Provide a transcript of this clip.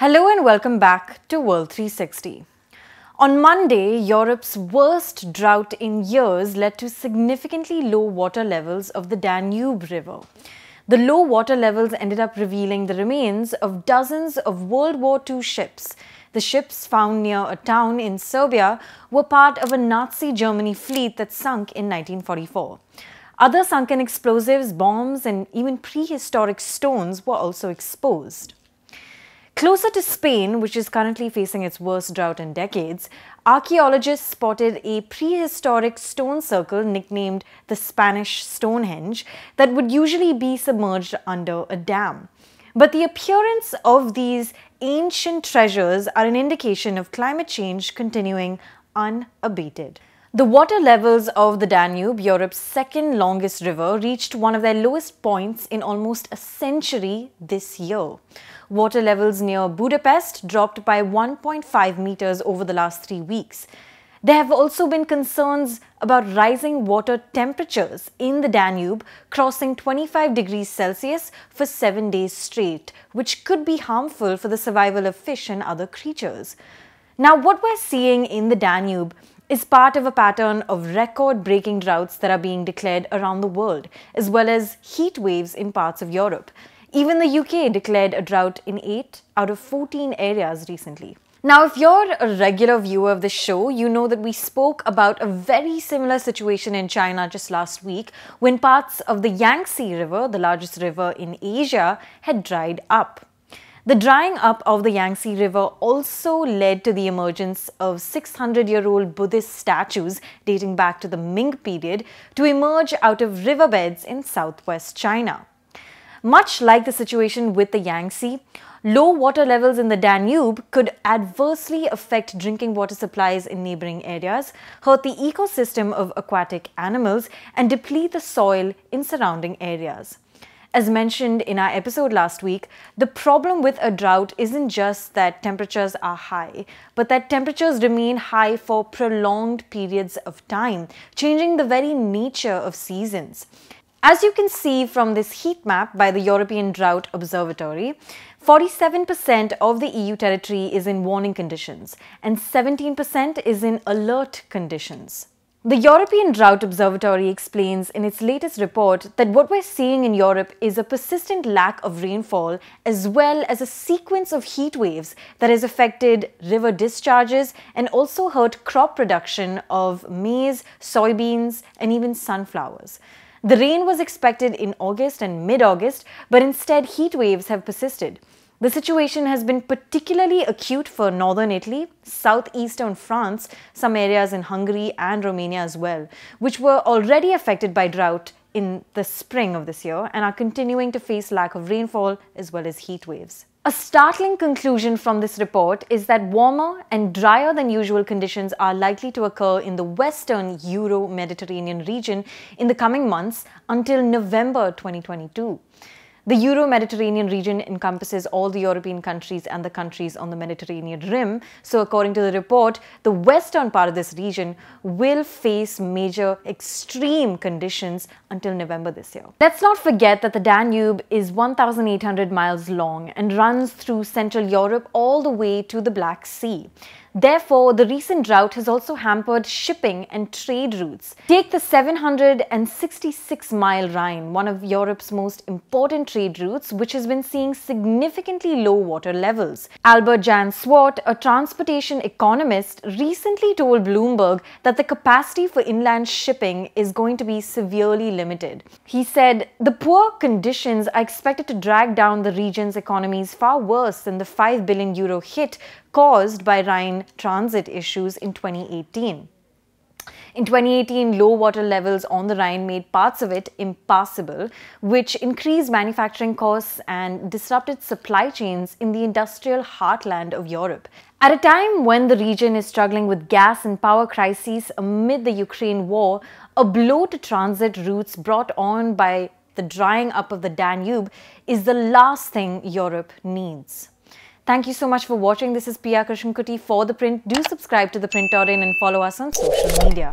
Hello and welcome back to World 360. On Monday, Europe's worst drought in years led to significantly low water levels of the Danube River. The low water levels ended up revealing the remains of dozens of World War II ships. The ships found near a town in Serbia were part of a Nazi Germany fleet that sunk in 1944. Other sunken explosives, bombs, and even prehistoric stones were also exposed. Closer to Spain, which is currently facing its worst drought in decades, archaeologists spotted a prehistoric stone circle nicknamed the Spanish Stonehenge that would usually be submerged under a dam. But the appearance of these ancient treasures are an indication of climate change continuing unabated. The water levels of the Danube, Europe's second longest river, reached one of their lowest points in almost a century this year. Water levels near Budapest dropped by 1.5 meters over the last 3 weeks. There have also been concerns about rising water temperatures in the Danube, crossing 25 degrees Celsius for 7 days straight, which could be harmful for the survival of fish and other creatures. Now, what we're seeing in the Danube is part of a pattern of record-breaking droughts that are being declared around the world, as well as heat waves in parts of Europe. Even the UK declared a drought in 8 out of 14 areas recently. Now, if you're a regular viewer of the show, you know that we spoke about a very similar situation in China just last week when parts of the Yangtze River, the largest river in Asia, had dried up. The drying up of the Yangtze River also led to the emergence of 600-year-old Buddhist statues dating back to the Ming period to emerge out of riverbeds in southwest China. Much like the situation with the Yangtze, low water levels in the Danube could adversely affect drinking water supplies in neighboring areas, hurt the ecosystem of aquatic animals, and deplete the soil in surrounding areas. As mentioned in our episode last week, the problem with a drought isn't just that temperatures are high, but that temperatures remain high for prolonged periods of time, changing the very nature of seasons. As you can see from this heat map by the European Drought Observatory, 47% of the EU territory is in warning conditions and 17% is in alert conditions. The European Drought Observatory explains in its latest report that what we're seeing in Europe is a persistent lack of rainfall as well as a sequence of heat waves that has affected river discharges and also hurt crop production of maize, soybeans, and even sunflowers. The rain was expected in August and mid-August, but instead heat waves have persisted. The situation has been particularly acute for northern Italy, southeastern France, some areas in Hungary and Romania as well, which were already affected by drought in the spring of this year and are continuing to face lack of rainfall as well as heat waves. A startling conclusion from this report is that warmer and drier than usual conditions are likely to occur in the western Euro-Mediterranean region in the coming months until November 2022. The Euro-Mediterranean region encompasses all the European countries and the countries on the Mediterranean rim. So according to the report, the western part of this region will face major extreme conditions until November this year. Let's not forget that the Danube is 1,800 miles long and runs through Central Europe all the way to the Black Sea. Therefore, the recent drought has also hampered shipping and trade routes. Take the 766-mile Rhine, one of Europe's most important trade routes, which has been seeing significantly low water levels. Albert Jan Swart, a transportation economist, recently told Bloomberg that the capacity for inland shipping is going to be severely limited. He said, "The poor conditions are expected to drag down the region's economies far worse than the €5 billion hit caused by Rhine transit issues in 2018. In 2018, low water levels on the Rhine made parts of it impassable, which increased manufacturing costs and disrupted supply chains in the industrial heartland of Europe. At a time when the region is struggling with gas and power crises amid the Ukraine war, a blow to transit routes brought on by the drying up of the Danube is the last thing Europe needs." Thank you so much for watching. This is Pia Krishnankutty for ThePrint. Do subscribe to ThePrint and follow us on social media.